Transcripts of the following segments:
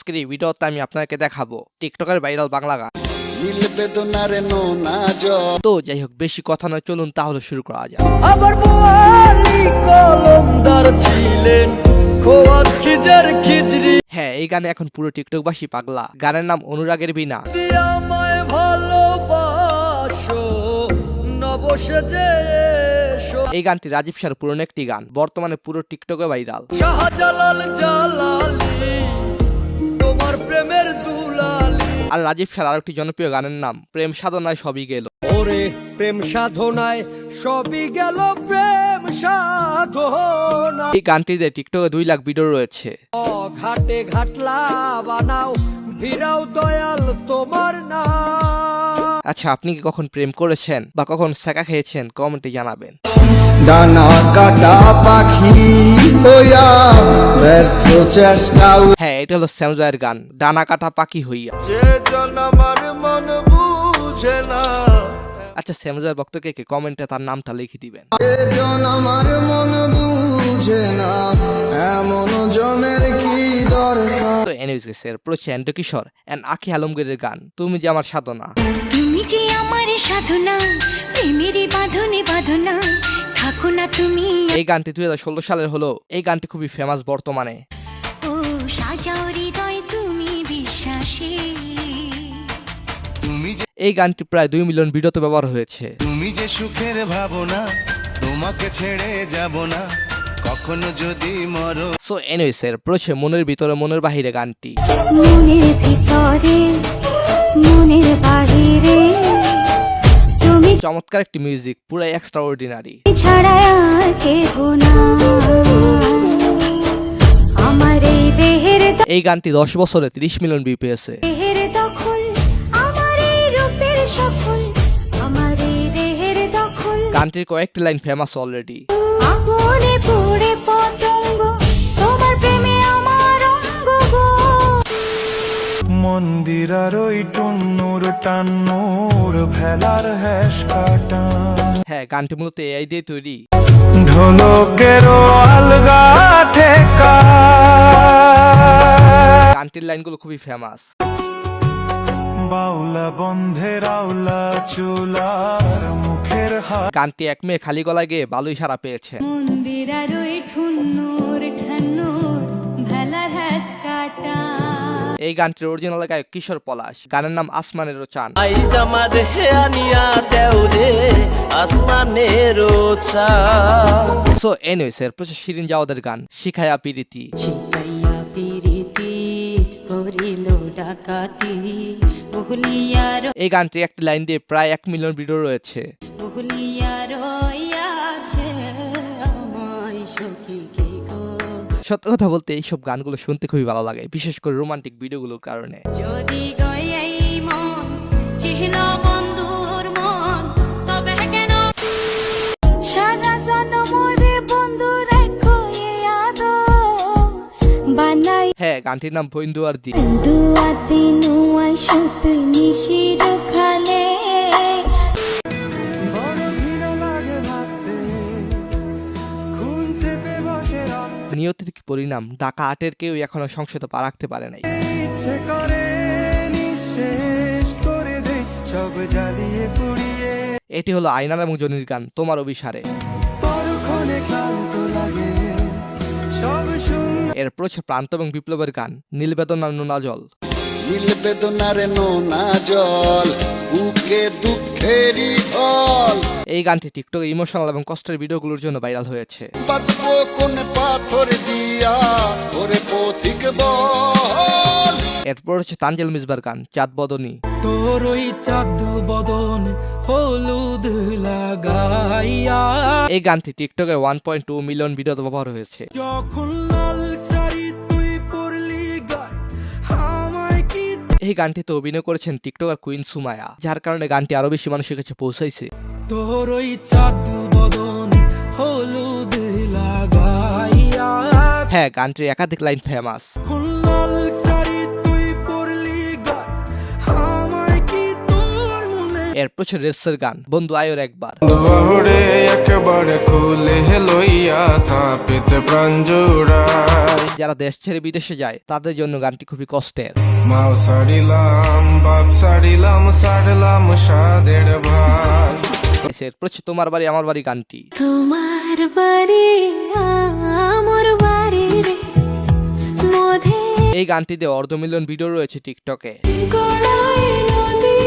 আজকের এই ভিডিওতে আমি আপনাকে দেখাবো টিকটকের ভাইরাল বাংলা গান। তো যাই হোক, বেশি কথা নয়, চলুন তাহলে শুরু করা যাক। আবার বোয়ালি কলমদার ছিলেন খোয়াত খিজার খিজরি। হ্যাঁ, এই গানে এখন পুরো টিকটকবাসী পাগলা। গানের নাম অনুরাগের বীণা। আমায় ভালোবাসো নবসেজে এসো। এই গানটি রাজীব শাহর পুরনো একটি গান, বর্তমানে পুরো টিকটকে ভাইরাল। শাহজালাল জালালি তোমার প্রেমের দুলালি। আর রাজীব শাহর আরেকটি জনপ্রিয় গানের নাম প্রেম সাধনায় সবই গেল। ওরে প্রেম সাধনায় সবই গেল, প্রেম সাধনায়। এই গানটিতে টিকটকে 2 লাখ ভিডিও রয়েছে। ঘাটে ঘাটলা বানাও ফিরাও দয়াল তোমার নাম। আচ্ছা, আপনি কি কখন প্রেম করেছেন বা কখন সেকা খেয়েছেন? কমেন্টে জানাবেন। ডানা কাটা পাখি হইয়া ব্যর্থ চেষ্টা। হ্যাঁ, এটা হলো স্যামজয়ের গান, ডানা কাটা পাখি হইয়া। যে জন আমার মন বুঝে না। আচ্ছা, স্যামজয়ের ভক্তকে কে কমেন্টে তার নামটা লিখে দিবেন। যে জন আমার মন বুঝে না, এমন জনের কি দরকার। তো এনিওয়েজ গাইস, এরপর হচ্ছে এন্ড্রু কিশোর এন্ড আখি আলমগীরের গান তুমি যে আমার সাধনা। তুমি যে আমার সাধনা, প্রেমেরই বাঁধনে বাঁধনা, থাকো না তুমি। এই গানটি 2016 সালের হলো। এই গানটি খুবই ফেমাস বর্তমানে। ও সাজাও হৃদয় তুমি বিশ্বাসে। এই গানটি প্রায় 2 মিলিয়ন ভিডিওতে ব্যবহার হয়েছে। তুমি যে সুখের ভাবনা, তোমাকে ছেড়ে যাব না কখনো যদি মরো। সো এনিওয়েজ, এরপর হচ্ছে মনের ভিতরে মনের বাহিরে গানটি। মনের ভিতরে মনের বাহিরে তুমি চমৎকার একটি মিউজিক, পুরাই এক্সট্রা অর্ডিনারি। ছাড়া আর কেহ না। আমার এই দেহের এই গানটি 10 বছরে 30 মিলিয়ন ভিউ পেয়েছে। দেহের দখল, আমার এই রূপের সফল, আমার এই দেহের দখল। গানটির কয়েকটি লাইন ফেমাস অলরেডি। আগুনে পুড়ে পতঙ্গ, তোমার প্রেমে আমার অঙ্গ গো। মন্দিরার ওই টুন্নুর টান্নুর ভেলার হ্যাশ কাটা, হ্যাঁ, গানটি মূলত এআই দিয়ে তৈরি। ঢোলকের আলগা ঠেকা। গানটির লাইনগুলো খুবই ফেমাস। বাউলা বন্ধের আউলা চুলার মুখের হাত। গানটি এক মেয়ে খালি গলায় গিয়ে ভালোই সাড়া পেয়েছে। মন্দিরার ওই ঠুন্নুর ঠান্নুর ভেলার হ্যাচ কাটা। এই গানটির অরিজিনাল গায়ক কিশোর পলাশ। গানের নাম আসমানেরও চান। আইজ আমার হে আনিয়া দেও রে আসমানেরও চাঁদ। সো এনিওয়েজ, এরপর হচ্ছে শিরিন জাওয়াদের গান শিখায়া পিরিতি। শিখাইয়া পিরিতি করিল ডাকাতি, বহুলিয়ার এই গানটির একটি লাইন দিয়ে প্রায় 1 মিলিয়ন ভিডিও রয়েছে। বহুলিয়ার আছে আমায় সখী কে গো। সত্য কথা বলতে এইসব গানগুলো শুনতে খুবই ভালো লাগে, বিশেষ করে রোমান্টিক ভিডিওগুলোর কারণে। যদি গয়াই মন চিহ্ন বন্ধুর মন, তবে কেন সারা জনমরে বন্ধু রাখো এ আদো বানাই। হ্যাঁ, গানটির নাম বন্ধু আর দি। দুয়া দিনু আই সুতুই নিশির খালে। বড় ঘৃণা লাগে ভাবতে, খুন চেপে বসে রাখতে নিয়তির কি পরিণাম, ঢাকা 8-এর কেউ এখনো সংসদে পা রাখতে পারে নাই। ইচ্ছে করে নিঃশেষ করে দে সব জ্বালিয়ে পুড়িয়ে। এটি হলো আয়নার এবং জনির গান তোমার অভিসারে। পরক্ষণে ক্লান্ত লাগে সব শূন্য। এরপর হচ্ছে প্রান্ত এবং বিপ্লবের গান নীলবেদনার নোনা জল। নীল বেদনার নোনা জল, বুকে দুঃখেরই ঢল। এই গানটি টিকটকে ইমোশনাল এবং কষ্টের ভিডিওগুলোর জন্য ভাইরাল হয়েছে। বাঁধবো কোন পাথর দিয়া ওরে পথিক বল। এরপর হচ্ছে তানজিল মিসবার গান চাঁদ বদনী। তোর ওই চাঁদ বদন হলুদ লাগাইয়া, এই গানটি টিকটকে 1.2 মিলিয়ন ভিডিওতে ব্যবহার হয়েছে। যখন লাল শাড়ি তুই পরলি গায় আমায় কি। এই গানটিতে অভিনয় করেছেন টিকটকার কুইন সুমায়া, যার কারণে গানটি আরো বেশি মানুষের কাছে পৌঁছাইছে। তোর ওই চাঁদ বদন হলুদ লাগাইয়া, হ্যাঁ, গানটির একাধিক লাইন ফেমাস। যখন লাল শাড়ি তুই পরলি গায় আমায় কি তোর মনে। এরপর হচ্ছে রেসের গান বন্ধু আয়োর একবার। দৌড়ে একেবারে খুলে লইয়া থাপিতে প্রাণ জোড়ায়। যারা দেশ ছেড়ে বিদেশে যায় তাদের জন্য গানটি খুবই কষ্টের। মাও সারিলাম বাপ সারিলাম সারলাম সাদের ভাই। এরপর হচ্ছে তোমার বাড়ি আমার বাড়ি গানটি। তোমার বাড়ি আমার বাড়ি রে মধে এই গানটিতে অর্ধমিলিয়ন ভিডিও রয়েছে টিকটকে। গড়াই নদী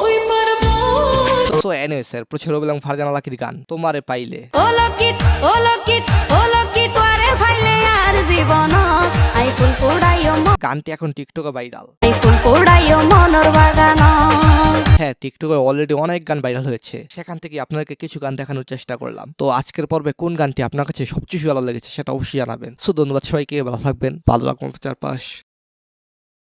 ওই পর্বত সো এনিওয়েজ এরপর ছিল রবিল এবং ফারজানা লাকির গান তোমারে পাইলে। ও লকিত ও লকিত ও লকিত আরে ফাইলে আর জীবন আই ফুল ফুড়াইও গানটি এখন টিকটকে ভাইরাল। আই ফুল ফুড়াইও মনর বাগান। হ্যাঁ, টিকটকে অলরেডি অনেক গান ভাইরাল হয়েছে, সেখান থেকে আপনাকে কিছু গান দেখানোর চেষ্টা করলাম। তো আজকের পর্বে কোন গানটি আপনার কাছে সবচেয়ে ভালো লেগেছে সেটা অবশ্যই জানাবেন। সো ধন্যবাদ সবাইকে, ভালো থাকবেন, ভালো রাখবেন চারপাশ।